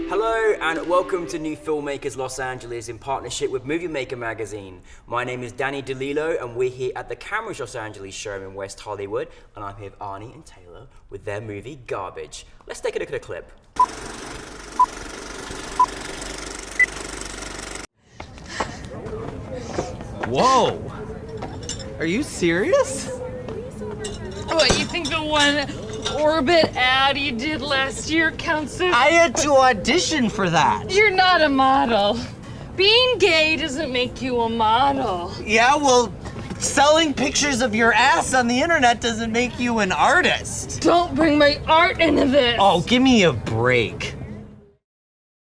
Hello and welcome to New Filmmakers Los Angeles in partnership with Movie Maker magazine. My name is Danny DeLillo and we're here at the Cameras Los Angeles show in West Hollywood, and I'm here with Arne and Tayler with their movie Garbage. Let's take a look at a clip. Whoa! Are you serious? What, you think the one Orbit ad you did last year counts as... I had to audition for that. You're not a model. Being gay doesn't make you a model. Yeah, well, selling pictures of your ass on the internet doesn't make you an artist. Don't bring my art into this. Oh, give me a break.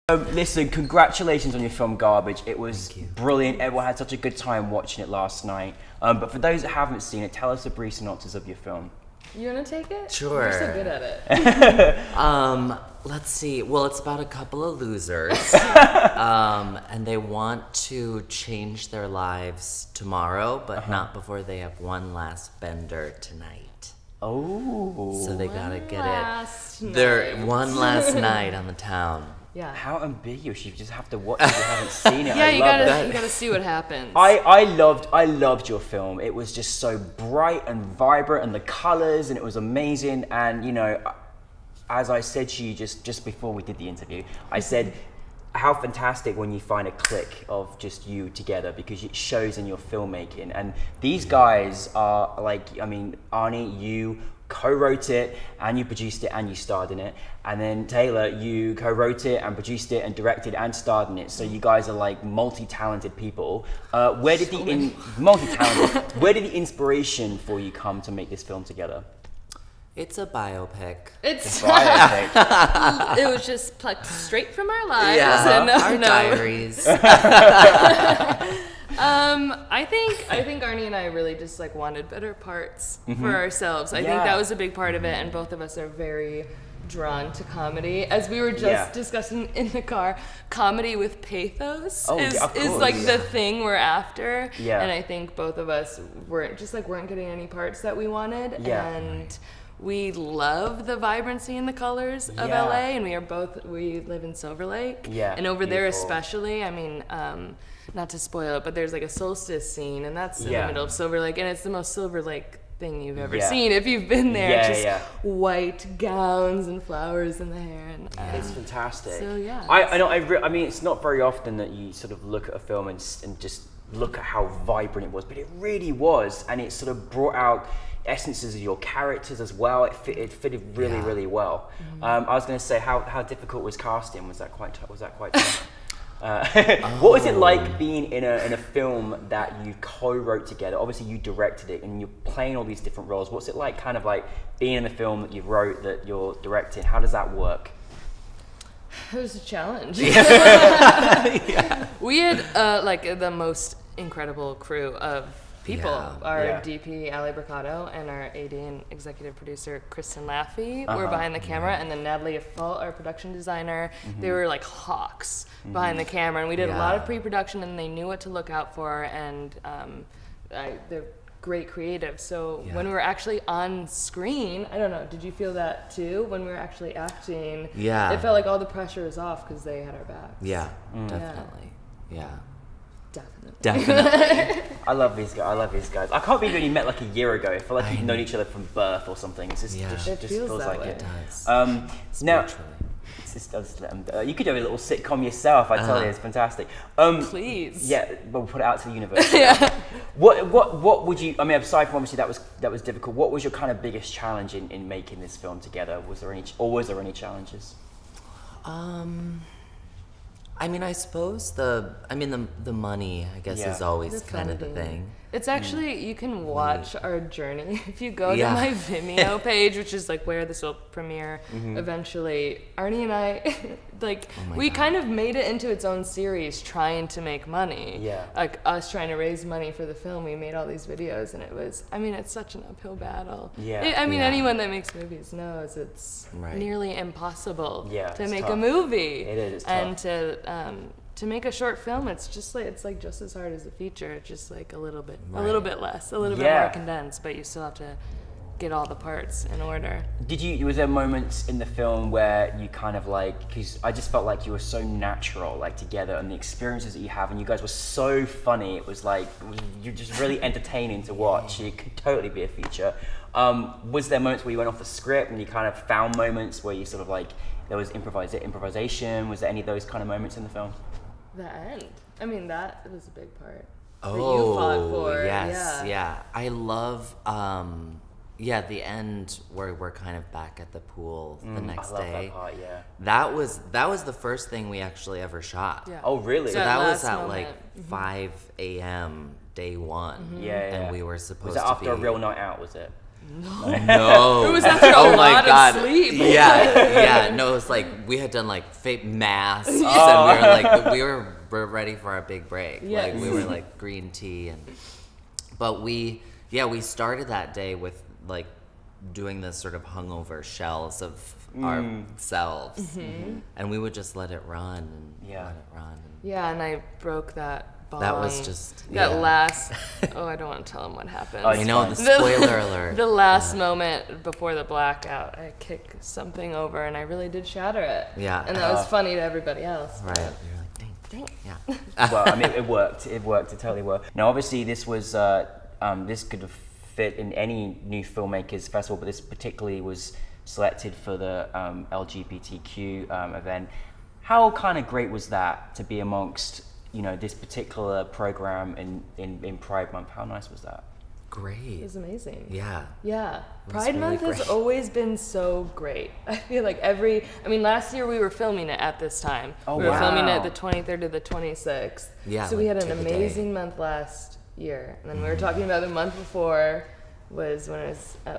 Listen, congratulations on your film Garbage. It was brilliant. Everyone had such a good time watching it last night. But for those that haven't seen it, tell us a brief synopsis of your film. You wanna take it? Sure. You're so good at it. Let's see. Well, it's about a couple of losers, and they want to change their lives tomorrow, but not before they have one last bender tonight. Oh. So they gotta get last it. They're night. one last night on the town. Yeah. How ambiguous. You just have to watch it if you haven't seen it. Yeah, I you love it. gotta see what happens. I loved your film. It was just so bright and vibrant, and the colors, and it was amazing. And you know, as I said to you just before we did the interview, I said how fantastic when you find a clique of just you together, because it shows in your filmmaking. And these guys are like, I mean, Arne, you co-wrote it and you produced it and you starred in it, and then Tayler, you co-wrote it and produced it and directed and starred in it. So you guys are like multi-talented people. Where did Where did the inspiration for you come to make this film together? It's a biopic. It's Biopic. it was just plucked straight from our lives. Yeah, and our diaries. I think Arne and I really just like wanted better parts for ourselves. I think Yeah. that was a big part of it, and both of us are very drawn to comedy. As we were just discussing in the car, comedy with pathos is like the thing we're after. Yeah. And I think both of us weren't getting any parts that we wanted. Yeah. And we love the vibrancy and the colors of Yeah. LA, and we live in Silver Lake. Yeah, And over there beautiful. especially, I mean, not to spoil it, but there's like a solstice scene, and that's in Yeah. the middle of Silver Lake, and it's the most Silver Lake thing you've ever Yeah. seen if you've been there. Yeah, just yeah. white gowns and flowers in the hair, and It's fantastic. So, yeah. I know. I mean, it's not very often that you sort of look at a film and just look at how vibrant it was, but it really was, and it sort of brought out essences of your characters as well. It fitted really well. I was going to say, how difficult was casting? Was that quite tough? What was it like being in a film that you co-wrote together? Obviously you directed it and you're playing all these different roles. What's it like kind of like being in the film that you wrote, that you're directing? How does that work? It was a challenge. Yeah. We had like the most incredible crew of people. Yeah. Our Yeah. DP, Ali Bricado, and our AD and executive producer, Kristen Laffey, were behind the camera, and then Natalie Afalt, our production designer. They were like hawks behind the camera, and we did a lot of pre-production, and they knew what to look out for, and they're great creative. So when we were actually on screen, I don't know, did you feel that too? When we were actually acting, Yeah. it felt like all the pressure was off because they had our backs. Yeah, definitely. Yeah. Definitely. I love these guys. I can't believe we only met like a year ago. I feel like we've known each other from birth or something. It's just, Yeah. just It feels feels that like way. it. It does. Now, Spiritually. you could do a little sitcom yourself. I tell you, it's fantastic. Please. Yeah, we'll put it out to the universe. Yeah. What would you? I mean, aside from obviously that was difficult. What was your kind of biggest challenge in making this film together? Was there any challenges? I mean, I suppose the money, I guess, is always The kind of the funding. thing. It's actually, you can watch our journey. If you go to Yeah. my Vimeo page, which is like where this will premiere eventually, Arne and I, like, we kind of made it into its own series trying to make money. Yeah. Like us trying to raise money for the film, we made all these videos, and it was, I mean, it's such an uphill battle. Yeah. Yeah. Yeah. Anyone that makes movies knows it's Right. nearly impossible to it's make tough. a movie. It is, it's and tough. to make a short film, it's just as hard as a feature, just like a little bit less, a little bit Yeah. more condensed, but you still have to get all the parts in order. Was there moments in the film where you kind of like, because I just felt like you were so natural, like together, and the experiences that you have, and you guys were so funny. It was like, you're just really entertaining to watch. It could totally be a feature. Was there moments where you went off the script and you kind of found moments where you sort of like, there was improvisation? Was there any of those kind of moments in the film? The end. I mean, that was a big part. Oh, that you fought for. yes, yeah. I love, the end where we're kind of back at the pool the next I love day. that part, yeah. That was the first thing we actually ever shot. Yeah. Oh, really? So That that was last at moment. like 5 a.m. day one. Yeah, And we were supposed Was it after to a be... real night out, was it? No. It was after a Oh my lot God. of sleep. Yeah. No, it was like we had done like fake masks, and we were like we're ready for our big break. Yes. Like we were like green tea, but we started that day with like doing this sort of hungover shells of ourselves, and we would just let it run and let it run. And Yeah, and I broke that bong. that was just That last... Oh, I don't want to tell him what happened. Oh, you know, fine. the spoiler alert. The last moment before the blackout, I kicked something over and I really did shatter it. Yeah. And that was funny to everybody else. Right. You're like, dang. Yeah. Well, I mean, it worked. It totally worked. Now, obviously, this was this could have fit in any New Filmmakers festival, but this particularly was selected for the LGBTQ event. How kind of great was that to be amongst, you know, this particular program in Pride Month? How nice was that? It Great. was amazing. Yeah. Yeah. was Pride really Month has great. always been so great. I feel like last year we were filming it at this time. Oh, we were filming wow. it the 23rd to the 26th. Yeah, So we like had an to the day. amazing month last year. And then we were talking about the month before was when it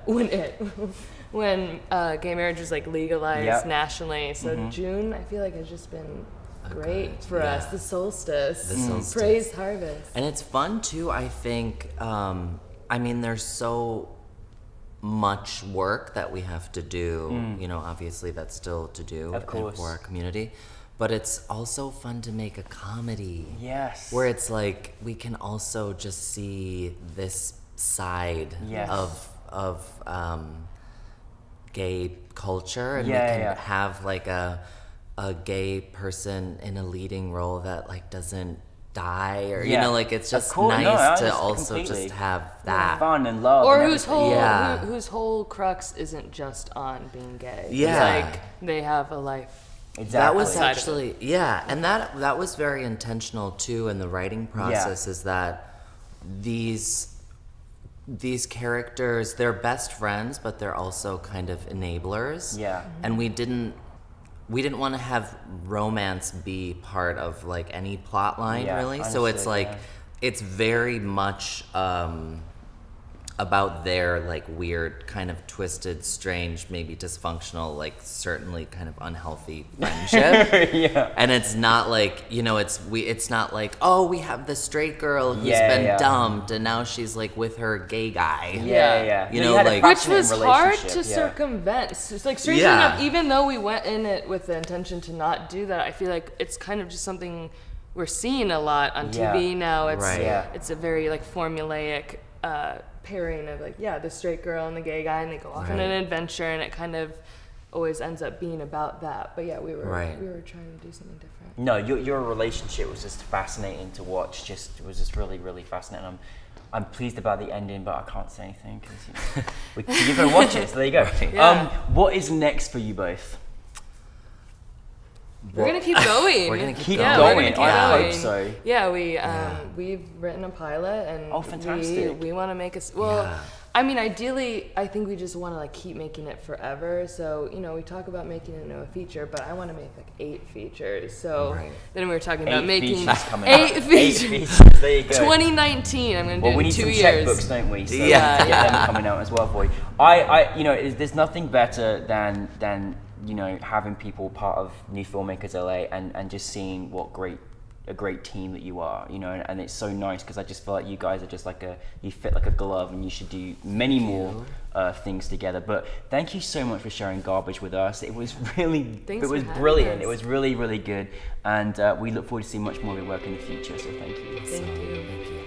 was, when gay marriage was like legalized Yep. nationally. So June, I feel like has just been great good, for us. yeah. The solstice. The solstice. Praise harvest. And it's fun too, I think. I mean, there's so much work that we have to do. You know, obviously that's still to do Of course. for our community. But it's also fun to make a comedy. Yes. Where it's like we can also just see this side Yes. of gay culture, and Yeah, we can yeah. have like a gay person in a leading role that like doesn't die, or you Yeah. know, like it's Of just course. nice No, I to just also completely. just have that. Fun and love. Or and whose everything. whole Yeah. whose whole crux isn't just on being gay. It's Yeah. like they have a life. Exactly. That was Outside of it. actually, yeah, and that was very intentional too in the writing process. Is that these characters, they're best friends, but they're also kind of enablers. Yeah. And we didn't want to have romance be part of like any plot line, Yeah, really. So it's understood, like yeah. it's very much about their like weird, kind of twisted, strange, maybe dysfunctional, like certainly kind of unhealthy friendship. Yeah. And it's not like, you know, it's not like, oh, we have the straight girl who's Yeah, been yeah. dumped and now she's like with her gay guy. Yeah. You No, know, had a like- Which fascinating was hard relationship, to yeah. circumvent. It's like strangely Yeah. enough, even though we went in it with the intention to not do that, I feel like it's kind of just something we're seeing a lot on Yeah. TV now. It's Right. Yeah. it's a very like formulaic pairing of like the straight girl and the gay guy, and they go off on an Right. adventure, and it kind of always ends up being about that. But yeah, we were Right. trying to do something different. No, your relationship was just fascinating to watch. It was just really, really fascinating. I'm pleased about the ending, but I can't say anything because you're gonna watch it. So there you go. Yeah. What is next for you both? We're gonna keep going. We're gonna keep Keep Yeah, going. we're gonna keep I going. hope so. Yeah, we've written a pilot, and Oh, fantastic. we want to make us. Well, Yeah. I mean, ideally, I think we just want to like keep making it forever. So you know, we talk about making it into a feature, but I want to make like 8 features. So Right. then we were talking 8 about making features coming 8 up. features. 8 features. There you go. 2019. I'm gonna do Well, it we in need 2 some years. checkbooks, don't we? So Yeah. let's get them coming out as well for you. There's nothing better than you know, having people part of New Filmmakers LA and just seeing what a great team that you are, you know, and it's so nice because I just feel like you guys are just like you fit like a glove, and you should do many more things together. But thank you so much for sharing Garbage with us. It was really, Thanks it was for having brilliant. us. It was really, really good, and we look forward to seeing much more of your work in the future. So thank you. Thank you. Thank you.